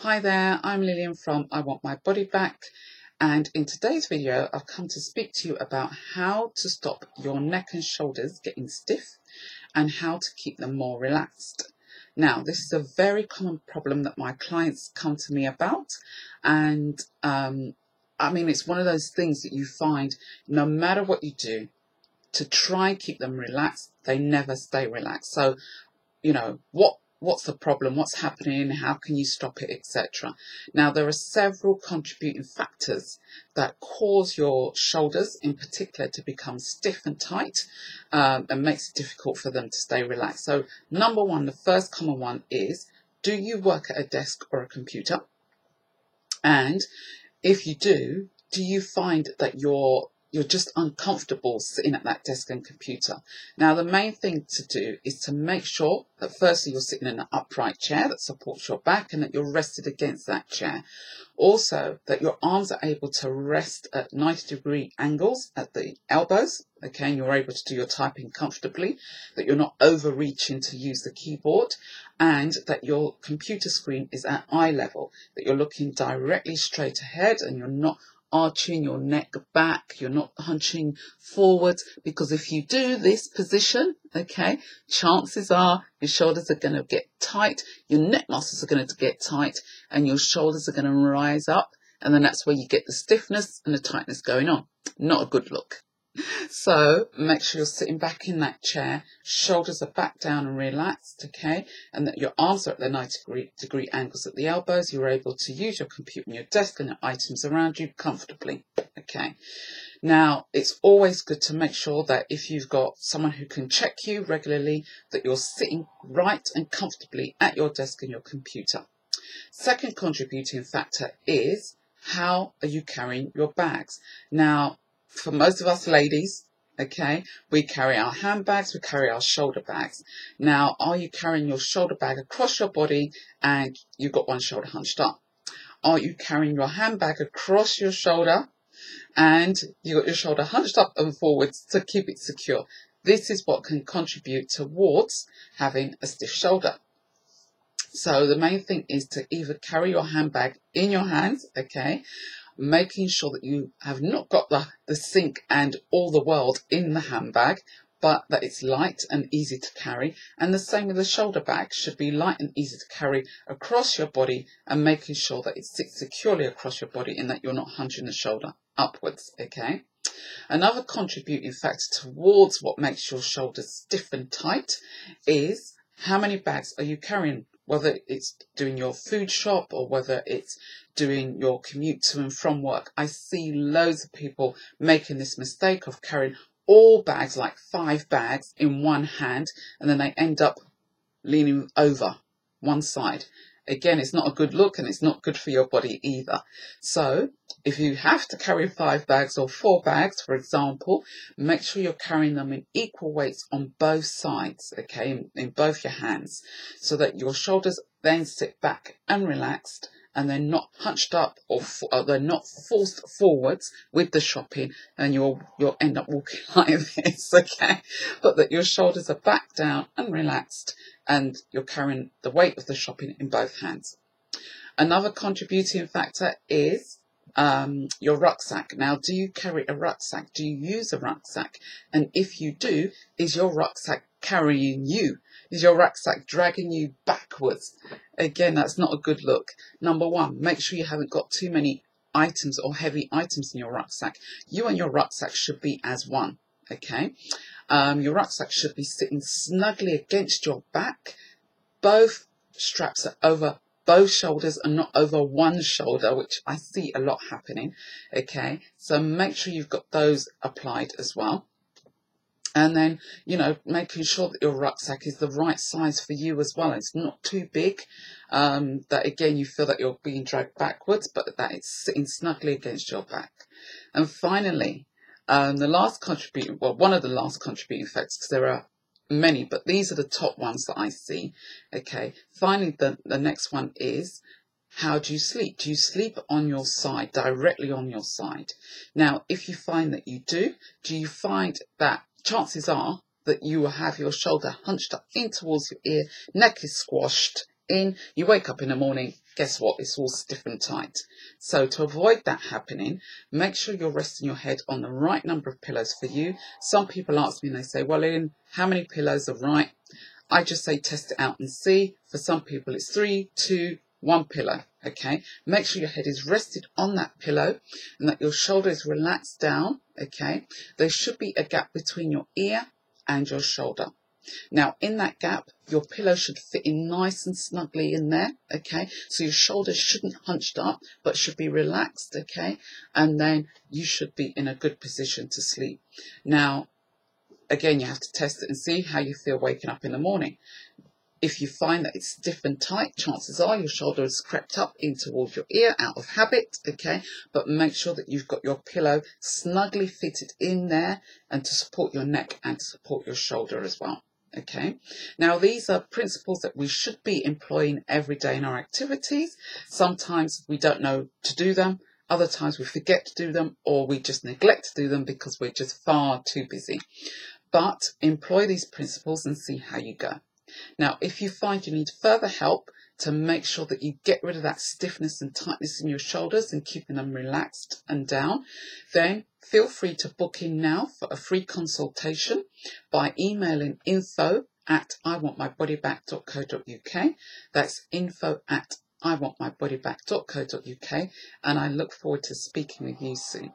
Hi there, I'm Lillian from I Want My Body Back, and in today's video I've come to speak to you about how to stop your neck and shoulders getting stiff and how to keep them more relaxed. Now, this is a very common problem that my clients come to me about, and it's one of those things that you find no matter what you do to try and keep them relaxed, they never stay relaxed. So, what's the problem, what's happening, how can you stop it, etc. Now, there are several contributing factors that cause your shoulders in particular to become stiff and tight, and makes it difficult for them to stay relaxed. So number one, the first common one is, do you work at a desk or a computer? And if you do you find that you're just uncomfortable sitting at that desk and computer? Now, the main thing to do is to make sure that firstly you're sitting in an upright chair that supports your back and that you're rested against that chair. Also, that your arms are able to rest at 90-degree angles at the elbows, okay, and you're able to do your typing comfortably, that you're not overreaching to use the keyboard, and that your computer screen is at eye level, that you're looking directly straight ahead and you're not arching your neck back, you're not hunching forwards, because if you do this position, okay, chances are your shoulders are going to get tight, your neck muscles are going to get tight, and your shoulders are going to rise up, and then that's where you get the stiffness and the tightness going on. Not a good look. So make sure you're sitting back in that chair, shoulders are back down and relaxed, okay, and that your arms are at the 90-degree angles at the elbows. You're able to use your computer and your desk and your items around you comfortably, okay. Now, it's always good to make sure that if you've got someone who can check you regularly, that you're sitting right and comfortably at your desk and your computer. Second contributing factor is, how are you carrying your bags? Now, for most of us ladies, okay, we carry our handbags, we carry our shoulder bags. Now, are you carrying your shoulder bag across your body and you've got one shoulder hunched up? Are you carrying your handbag across your shoulder and you've got your shoulder hunched up and forwards to keep it secure? This is what can contribute towards having a stiff shoulder. So the main thing is to either carry your handbag in your hands, okay, making sure that you have not got the sink and all the world in the handbag, but that it's light and easy to carry. And the same with the shoulder bag, should be light and easy to carry across your body, and making sure that it sits securely across your body and that you're not hunching the shoulder upwards, okay? Another contributing factor towards what makes your shoulders stiff and tight is, how many bags are you carrying? Whether it's doing your food shop or whether it's doing your commute to and from work. I see loads of people making this mistake of carrying all bags, like 5 bags in one hand, and then they end up leaning over one side. Again, it's not a good look and it's not good for your body either. So if you have to carry 5 bags or 4 bags, for example, make sure you're carrying them in equal weights on both sides, okay, in both your hands, so that your shoulders then sit back and relaxed, and they're not hunched up or they're not forced forwards with the shopping, and you'll end up walking like this, okay, but that your shoulders are back down and relaxed, and you're carrying the weight of the shopping in both hands. Another contributing factor is your rucksack. Now, do you carry a rucksack? Do you use a rucksack? And if you do, is your rucksack carrying you? Is your rucksack dragging you backwards? Again, that's not a good look. Number one, make sure you haven't got too many items or heavy items in your rucksack. You and your rucksack should be as one, okay? Your rucksack should be sitting snugly against your back. Both straps are over both shoulders and not over one shoulder, which I see a lot happening, okay? So make sure you've got those applied as well. And then, making sure that your rucksack is the right size for you as well. It's not too big, that again, you feel that you're being dragged backwards, but that it's sitting snugly against your back. And finally, one of the last contributing factors, because there are many, but these are the top ones that I see, okay. Finally, the next one is, how do you sleep? Do you sleep on your side, directly on your side? Now, if you find that you do you find that chances are that you will have your shoulder hunched up in towards your ear, neck is squashed, in. You wake up in the morning, guess what? It's all stiff and tight. So to avoid that happening, make sure you're resting your head on the right number of pillows for you. Some people ask me and they say, well, Lynn, how many pillows are right? I just say test it out and see. For some people, it's 3, 2, 1 pillow. Okay, make sure your head is rested on that pillow and that your shoulder is relaxed down. Okay, there should be a gap between your ear and your shoulder. Now, in that gap, your pillow should fit in nice and snugly in there, okay? So your shoulders shouldn't hunched up, but should be relaxed, okay? And then you should be in a good position to sleep. Now, again, you have to test it and see how you feel waking up in the morning. If you find that it's stiff and tight, chances are your shoulder has crept up in towards your ear out of habit, okay? But make sure that you've got your pillow snugly fitted in there and to support your neck and to support your shoulder as well. Okay, now these are principles that we should be employing every day in our activities. Sometimes we don't know to do them, other times we forget to do them, or we just neglect to do them because we're just far too busy. But employ these principles and see how you go. Now, if you find you need further help to make sure that you get rid of that stiffness and tightness in your shoulders and keeping them relaxed and down, then feel free to book in now for a free consultation by emailing info@iwantmybodyback.co.uk. That's info@iwantmybodyback.co.uk, and I look forward to speaking with you soon.